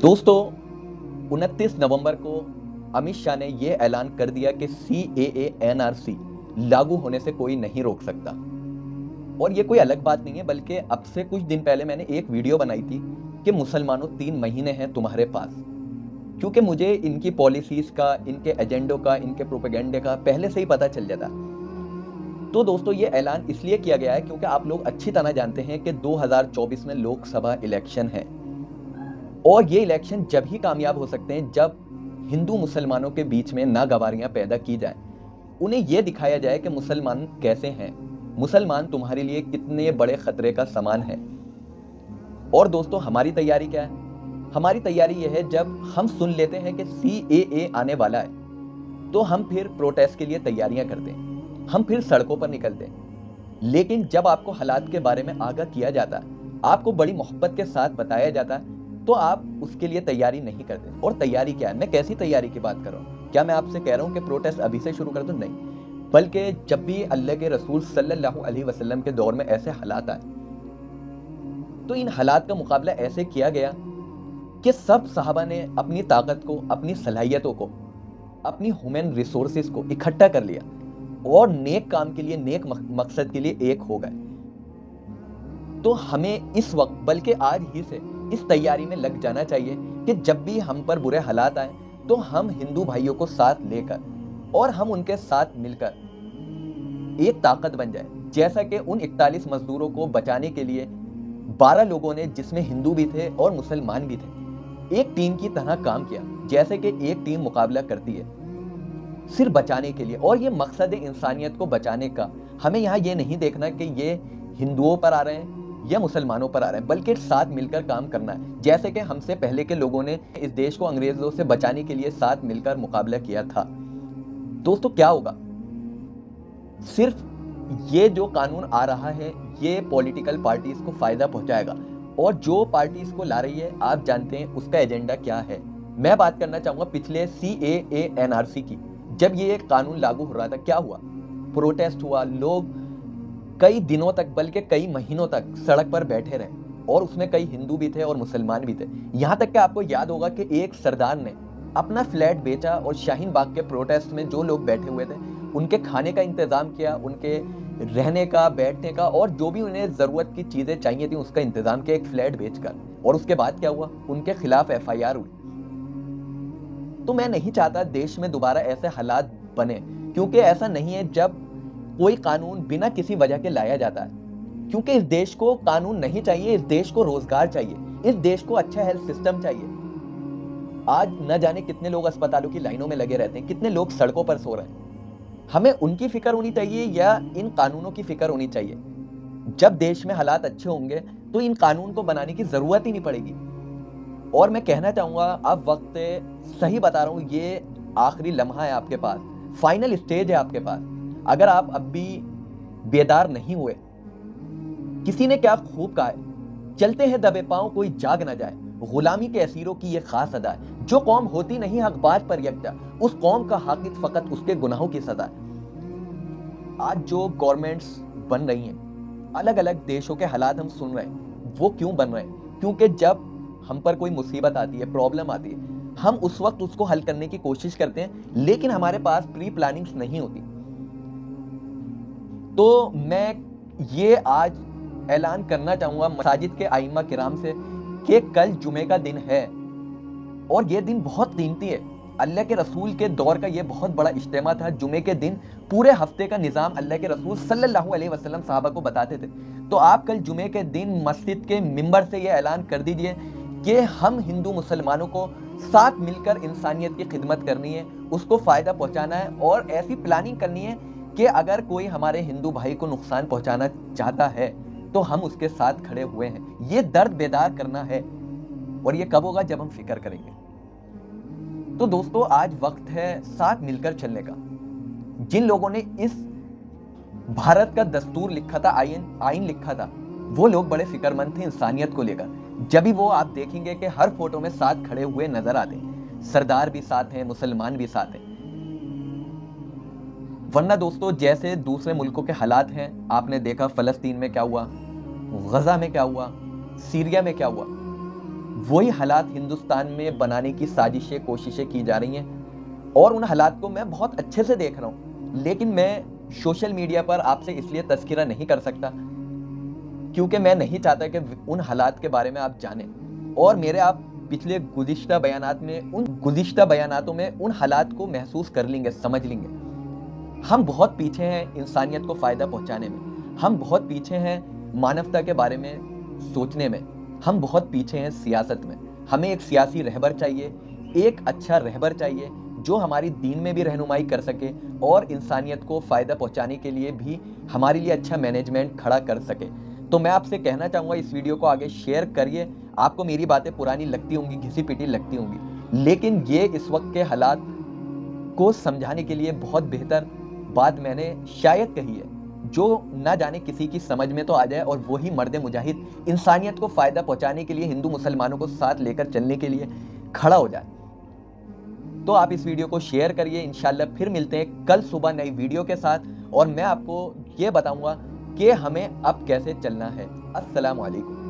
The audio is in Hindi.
दोस्तों 29 नवंबर को अमित शाह ने यह ऐलान कर दिया कि CAA NRC लागू होने से कोई नहीं रोक सकता। और ये कोई अलग बात नहीं है, बल्कि अब से कुछ दिन पहले मैंने एक वीडियो बनाई थी कि मुसलमानों 3 महीने हैं तुम्हारे पास, क्योंकि मुझे इनकी पॉलिसीज का, इनके एजेंडों का, इनके प्रोपेगेंडे का पहले से ही पता चल जाता। तो दोस्तों ये ऐलान इसलिए किया गया है क्योंकि आप लोग अच्छी तरह जानते हैं कि 2024 में लोकसभा इलेक्शन है और ये इलेक्शन जब ही कामयाब हो सकते हैं जब हिंदू मुसलमानों के बीच में नागवारियां पैदा की जाए, उन्हें यह दिखाया जाए कि मुसलमान कैसे हैं, मुसलमान तुम्हारे लिए कितने बड़े खतरे का सामान है। और दोस्तों हमारी तैयारी क्या है? हमारी तैयारी यह है, जब हम सुन लेते हैं कि CAA आने वाला है तो हम फिर प्रोटेस्ट के लिए तैयारियां करते हैं, हम फिर सड़कों पर निकलते हैं। लेकिन जब आपको हालात के बारे में आगाह किया जाता है, आपको बड़ी मोहब्बत के साथ बताया जाता है, तो आप उसके लिए तैयारी नहीं करते। और तैयारी क्या है? मैं कैसी तैयारी की बात कर रहा हूँ? क्या मैं आपसे कह रहा हूँ कि प्रोटेस्ट अभी से शुरू कर दूं? नहीं, बल्कि जब भी अल्लाह के रसूल सल्लल्लाहु अलैहि वसल्लम के दौर में ऐसे हालात आए तो इन हालात का मुकाबला ऐसे किया गया कि सब सहाबा ने अपनी ताकत को, अपनी सलाहियतों को, अपनी ह्यूमन रिसोर्सेज को इकट्ठा कर लिया और नेक काम के लिए, नेक मकसद के लिए एक हो गए। तो हमें इस वक्त, बल्कि आज ही से इस तैयारी में लग जाना चाहिए कि जब भी हम पर बुरे हालात आए तो हम हिंदू भाइयों को साथ लेकर और हम उनके साथ मिलकर एक ताकत बन जाए। जैसा कि उन 41 मजदूरों को बचाने के लिए 12 लोगों ने, जिसमें हिंदू भी थे और मुसलमान भी थे, एक टीम की तरह काम किया, जैसे कि एक टीम मुकाबला करती है सिर्फ बचाने के लिए। और ये मकसद है इंसानियत को बचाने का। हमें यहाँ ये नहीं देखना कि ये हिंदुओं पर आ रहे हैं या मुसलमानों पर आ रहे हैं, बल्कि साथ मिलकर काम करना है। जैसे कि हमसे पहले के लोगों ने इस देश को अंग्रेजों से बचाने के लिए साथ मिलकर मुकाबला किया था। दोस्तों क्या होगा? सिर्फ ये जो कानून आ रहा है ये पॉलिटिकल पार्टीज को फायदा पहुंचाएगा, और जो पार्टी इसको ला रही है आप जानते हैं उसका एजेंडा क्या है। मैं बात करना चाहूंगा पिछले CAA NRC की। जब ये कानून लागू हो रहा था, क्या हुआ? प्रोटेस्ट हुआ, लोग कई दिनों तक, बल्कि कई महीनों तक सड़क पर बैठे रहे, और उसमें कई हिंदू भी थे और मुसलमान भी थे। यहां तक कि आपको याद होगा कि एक सरदार ने अपना फ्लैट बेचा और शाहीन बाग के प्रोटेस्ट में जो लोग बैठे हुए थे उनके खाने का इंतजाम किया, उनके रहने का, बैठने का, और जो भी उन्हें जरूरत की चीजें चाहिए थी उसका इंतजाम किया, एक फ्लैट बेचकर। और उसके बाद क्या हुआ? उनके खिलाफ FIR हुई। तो मैं नहीं चाहता देश में दोबारा ऐसे हालात बने, क्योंकि ऐसा नहीं है जब कोई कानून बिना किसी वजह के लाया जाता है। क्योंकि इस देश को कानून नहीं चाहिए, इस देश को रोजगार चाहिए, इस देश को अच्छा हेल्थ सिस्टम चाहिए। आज न जाने कितने लोग अस्पतालों की लाइनों में लगे रहते हैं, कितने लोग सड़कों पर सो रहे हैं। हमें उनकी फिक्र होनी चाहिए या इन कानूनों की फिक्र होनी चाहिए? जब देश में हालात अच्छे होंगे तो इन कानून को बनाने की जरूरत ही नहीं पड़ेगी। और मैं कहना चाहूंगा, अब वक्त सही बता रहा हूं, ये आखिरी लम्हा है आपके पास, फाइनल स्टेज है आपके पास। अगर आप अब भी बेदार नहीं हुए, किसी ने क्या खूब कहा है, चलते हैं दबे पांव कोई जाग ना जाए, गुलामी के असीरों की ये खास अदा है। जो कौम होती नहीं हक बात पर यकजा, उस कौम का हाकिक फकत उसके गुनाहों की सजा है। आज जो गवर्नमेंट्स बन रही हैं, अलग अलग देशों के हालात हम सुन रहे हैं, वो क्यों बन रहे हैं? क्योंकि जब हम पर कोई मुसीबत आती है, प्रॉब्लम आती है, हम उस वक्त उसको हल करने की कोशिश करते हैं, लेकिन हमारे पास प्री प्लानिंग्स नहीं होती। तो मैं ये आज ऐलान करना चाहूंगा मसाजिद के आइम्मा किराम से कि कल जुमे का दिन है और ये दिन बहुत कीमती है। अल्लाह के रसूल के दौर का ये बहुत बड़ा इज्तिमा था। जुमे के दिन पूरे हफ्ते का निज़ाम अल्लाह के रसूल सल्लल्लाहु अलैहि वसल्लम साहबा को बताते थे। तो आप कल जुमे के दिन मस्जिद के मिंबर से ये ऐलान कर दीजिए कि हम हिंदू मुसलमानों को साथ मिलकर इंसानियत की खिदमत करनी है, उसको फ़ायदा पहुँचाना है, और ऐसी प्लानिंग करनी है कि अगर कोई हमारे हिंदू भाई को नुकसान पहुँचाना चाहता है तो हम उसके साथ खड़े हुए हैं। ये दर्द बेदार करना है, और ये कब होगा? जब हम फिक्र करेंगे। तो दोस्तों आज वक्त है साथ मिलकर चलने का। जिन लोगों ने इस भारत का दस्तूर लिखा था, आइन लिखा था, वो लोग बड़े फिक्रमंद थे इंसानियत को लेकर। जब भी वो आप देखेंगे कि हर फोटो में साथ खड़े हुए नजर आते हैं, सरदार भी साथ हैं, मुसलमान भी साथ हैं। वरना दोस्तों जैसे दूसरे मुल्कों के हालात हैं, आपने देखा फलस्तीन में क्या हुआ, गजा में क्या हुआ, सीरिया में क्या हुआ, वही हालात हिंदुस्तान में बनाने की साजिशें, कोशिशें की जा रही हैं और उन हालात को मैं बहुत अच्छे से देख रहा हूँ। लेकिन मैं सोशल मीडिया पर आपसे इसलिए तज़किरा नहीं कर सकता क्योंकि मैं नहीं चाहता कि उन हालात के बारे में आप जानें और मेरे आप पिछले गुज़िश्ता बयानातों में उन हालात को महसूस कर लेंगे, समझ लेंगे। हम बहुत पीछे हैं इंसानियत को फ़ायदा पहुँचाने में, हम बहुत पीछे हैं मानवता के बारे में सोचने में, हम बहुत पीछे हैं सियासत में। हमें एक सियासी रहबर चाहिए, एक अच्छा रहबर चाहिए जो हमारी दीन में भी रहनुमाई कर सके और इंसानियत को फ़ायदा पहुँचाने के लिए भी हमारे लिए अच्छा मैनेजमेंट खड़ा कर सके। तो मैं आपसे कहना चाहूँगा इस वीडियो को आगे शेयर करिए। आपको मेरी बातें पुरानी लगती होंगी, घिसी-पिटी लगती होंगी, लेकिन ये इस वक्त के हालात को समझाने के लिए बहुत बेहतर बात मैंने शायद कही है, जो ना जाने किसी की समझ में तो आ जाए और वही मर्द मुजाहिद इंसानियत को फ़ायदा पहुँचाने के लिए, हिंदू मुसलमानों को साथ लेकर चलने के लिए खड़ा हो जाए। तो आप इस वीडियो को शेयर करिए। इंशाल्लाह फिर मिलते हैं कल सुबह नई वीडियो के साथ और मैं आपको ये बताऊँगा कि हमें अब कैसे चलना है। अस्सलामु अलैकुम।